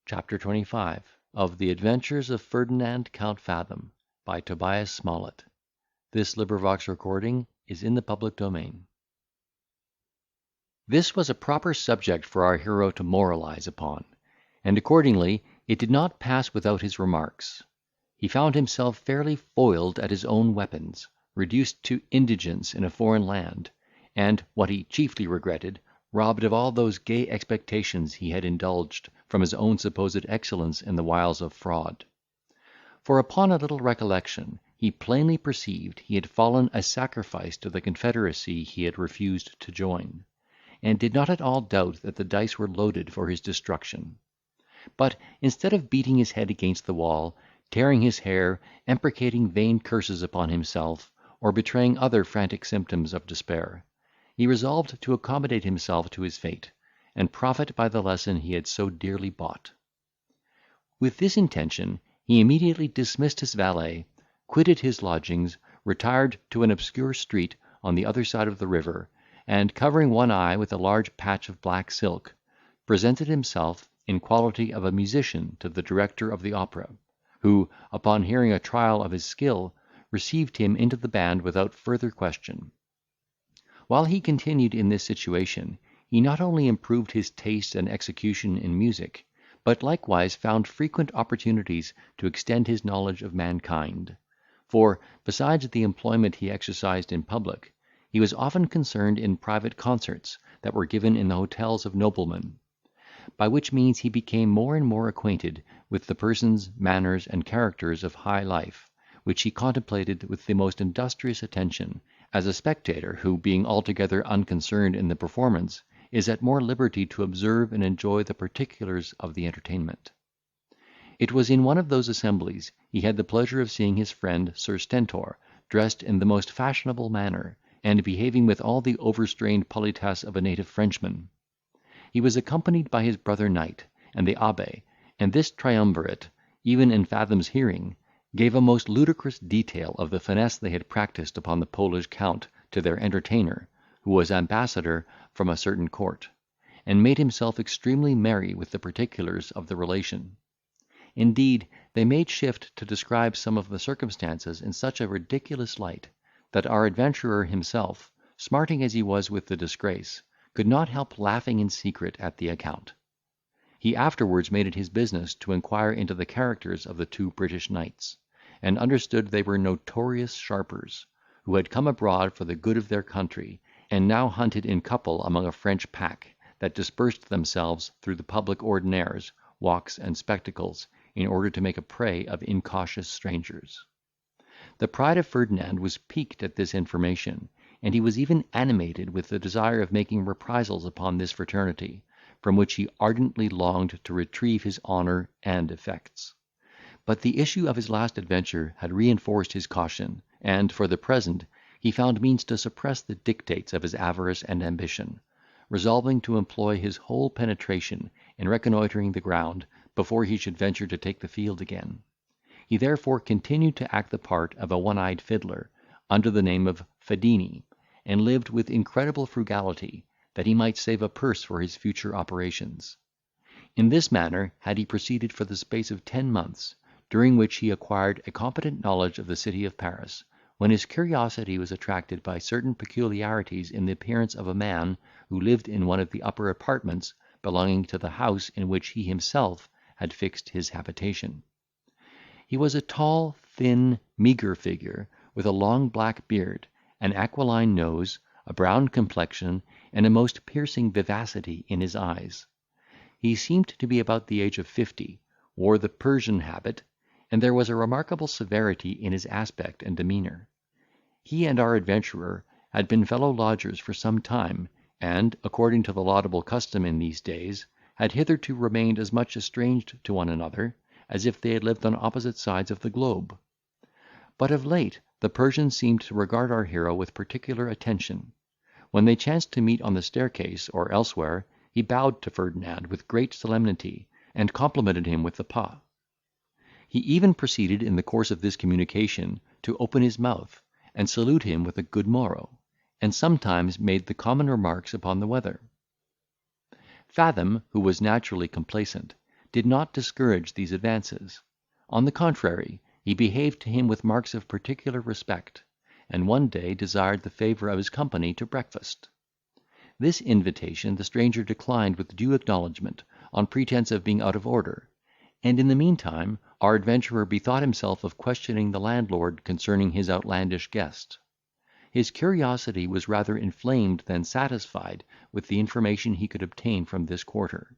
Chapter 25 of the Adventures of Ferdinand Count Fathom by Tobias Smollett. Recording is in the public domain. This was a proper subject for our hero to moralize upon, and accordingly it did not pass without his remarks. He found himself fairly foiled at his own weapons, reduced to indigence in a foreign land, and, what he chiefly regretted, robbed of all those gay expectations he had indulged from his own supposed excellence in the wiles of fraud. For upon a little recollection, he plainly perceived he had fallen a sacrifice to the confederacy he had refused to join, and did not at all doubt that the dice were loaded for his destruction. But, instead of beating his head against the wall, tearing his hair, imprecating vain curses upon himself, or betraying other frantic symptoms of despair, he resolved to accommodate himself to his fate, and profit by the lesson he had so dearly bought. With this intention, he immediately dismissed his valet, quitted his lodgings, retired to an obscure street on the other side of the river, and, covering one eye with a large patch of black silk, presented himself in quality of a musician to the director of the opera, who, upon hearing a trial of his skill, received him into the band without further question. While he continued in this situation, he not only improved his taste and execution in music, but likewise found frequent opportunities to extend his knowledge of mankind; for, besides the employment he exercised in public, he was often concerned in private concerts that were given in the hotels of noblemen, by which means he became more and more acquainted with the persons, manners, and characters of high life, which he contemplated with the most industrious attention, as a spectator, who, being altogether unconcerned in the performance, is at more liberty to observe and enjoy the particulars of the entertainment. It was in one of those assemblies he had the pleasure of seeing his friend Sir Stentor dressed in the most fashionable manner, and behaving with all the overstrained politesse of a native Frenchman. He was accompanied by his brother knight, and the abbe, and this triumvirate, even in Fathom's hearing, gave a most ludicrous detail of the finesse they had practised upon the Polish Count to their entertainer, who was ambassador from a certain court, and made himself extremely merry with the particulars of the relation. Indeed, they made shift to describe some of the circumstances in such a ridiculous light, that our adventurer himself, smarting as he was with the disgrace, could not help laughing in secret at the account. He afterwards made it his business to inquire into the characters of the two British knights, and understood they were notorious sharpers, who had come abroad for the good of their country, and now hunted in couple among a French pack, that dispersed themselves through the public ordinaires, walks, and spectacles, in order to make a prey of incautious strangers. The pride of Ferdinand was piqued at this information, and he was even animated with the desire of making reprisals upon this fraternity, from which he ardently longed to retrieve his honour and effects. But the issue of his last adventure had reinforced his caution, and, for the present, he found means to suppress the dictates of his avarice and ambition, resolving to employ his whole penetration in reconnoitring the ground before he should venture to take the field again. He therefore continued to act the part of a one-eyed fiddler, under the name of Fedini, and lived with incredible frugality, that he might save a purse for his future operations. In this manner had he proceeded for the space of 10 months, during which he acquired a competent knowledge of the city of Paris, when his curiosity was attracted by certain peculiarities in the appearance of a man who lived in one of the upper apartments belonging to the house in which he himself had fixed his habitation. He was a tall, thin, meagre figure, with a long black beard, an aquiline nose, a brown complexion, and a most piercing vivacity in his eyes. He seemed to be about the age of 50, wore the Persian habit, and there was a remarkable severity in his aspect and demeanour. He and our adventurer had been fellow lodgers for some time, and, according to the laudable custom in these days, had hitherto remained as much estranged to one another as if they had lived on opposite sides of the globe. But of late the Persian seemed to regard our hero with particular attention. When they chanced to meet on the staircase, or elsewhere, he bowed to Ferdinand with great solemnity, and complimented him with the pas. He even proceeded in the course of this communication to open his mouth, and salute him with a good morrow, and sometimes made the common remarks upon the weather. Fathom, who was naturally complacent, did not discourage these advances. On the contrary, he behaved to him with marks of particular respect, and one day desired the favour of his company to breakfast. This invitation the stranger declined with due acknowledgment, on pretence of being out of order; and in the meantime our adventurer bethought himself of questioning the landlord concerning his outlandish guest. His curiosity was rather inflamed than satisfied with the information he could obtain from this quarter;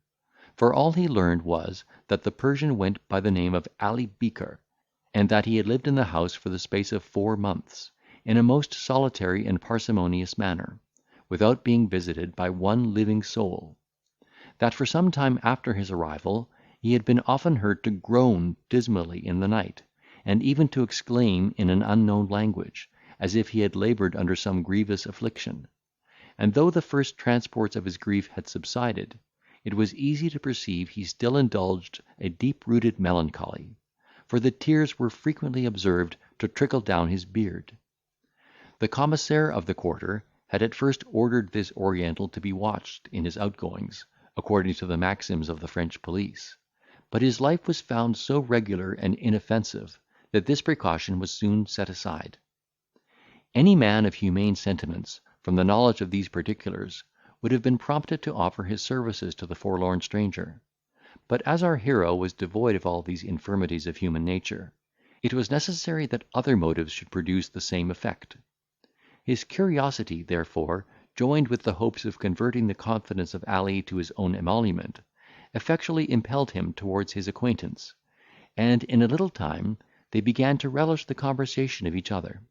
for all he learned was, that the Persian went by the name of Ali Beeker, and that he had lived in the house for the space of 4 months, in a most solitary and parsimonious manner, without being visited by one living soul; that for some time after his arrival he had been often heard to groan dismally in the night, and even to exclaim in an unknown language, as if he had laboured under some grievous affliction; and though the first transports of his grief had subsided, it was easy to perceive he still indulged a deep-rooted melancholy, for the tears were frequently observed to trickle down his beard. The commissaire of the quarter had at first ordered this Oriental to be watched in his outgoings, according to the maxims of the French police; but his life was found so regular and inoffensive, that this precaution was soon set aside. Any man of humane sentiments, from the knowledge of these particulars, would have been prompted to offer his services to the forlorn stranger; but as our hero was devoid of all these infirmities of human nature, it was necessary that other motives should produce the same effect. His curiosity, therefore, joined with the hopes of converting the confidence of Ali to his own emolument, effectually impelled him towards his acquaintance, and in a little time they began to relish the conversation of each other;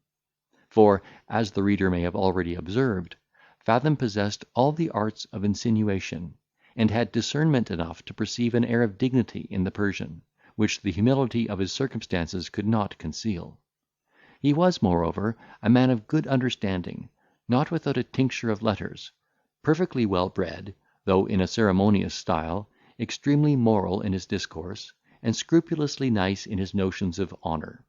for, as the reader may have already observed, Fathom possessed all the arts of insinuation, and had discernment enough to perceive an air of dignity in the Persian, which the humility of his circumstances could not conceal. He was, moreover, a man of good understanding, not without a tincture of letters, perfectly well bred, though in a ceremonious style, extremely moral in his discourse, and scrupulously nice in his notions of honour.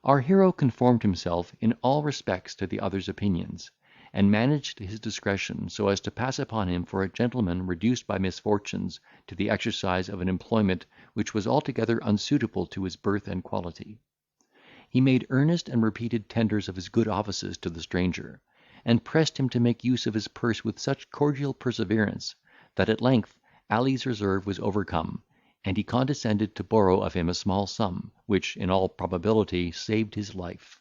Our hero conformed himself in all respects to the other's opinions, and managed his discretion so as to pass upon him for a gentleman reduced by misfortunes to the exercise of an employment which was altogether unsuitable to his birth and quality. He made earnest and repeated tenders of his good offices to the stranger, and pressed him to make use of his purse with such cordial perseverance, that at length Ali's reserve was overcome, and he condescended to borrow of him a small sum, which, in all probability, saved his life;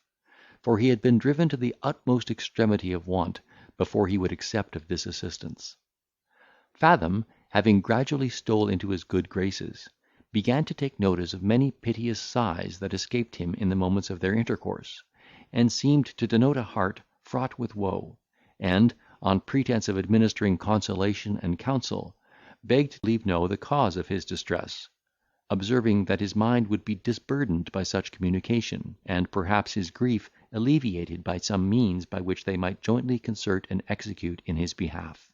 for he had been driven to the utmost extremity of want before he would accept of this assistance. Fathom, having gradually stole into his good graces, began to take notice of many piteous sighs that escaped him in the moments of their intercourse, and seemed to denote a heart fraught with woe, and, on pretence of administering consolation and counsel, begged to leave know the cause of his distress, observing that his mind would be disburdened by such communication, and perhaps his grief alleviated by some means by which they might jointly concert and execute in his behalf.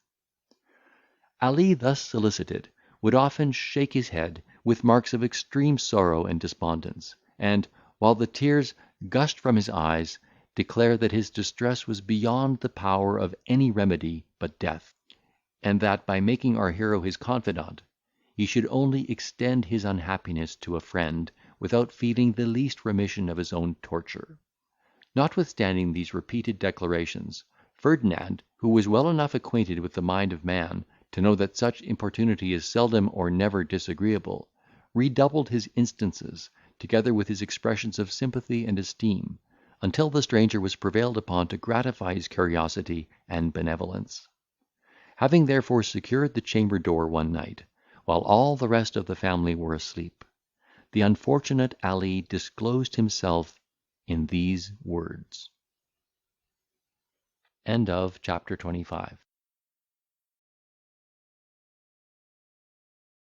Ali, thus solicited, would often shake his head, with marks of extreme sorrow and despondence, and, while the tears gushed from his eyes, declare that his distress was beyond the power of any remedy but death, and that, by making our hero his confidant, he should only extend his unhappiness to a friend, without feeling the least remission of his own torture. Notwithstanding these repeated declarations, Ferdinand, who was well enough acquainted with the mind of man to know that such importunity is seldom or never disagreeable, redoubled his instances, together with his expressions of sympathy and esteem, until the stranger was prevailed upon to gratify his curiosity and benevolence. Having therefore secured the chamber door one night, while all the rest of the family were asleep, the unfortunate Ali disclosed himself in these words. End of chapter 25.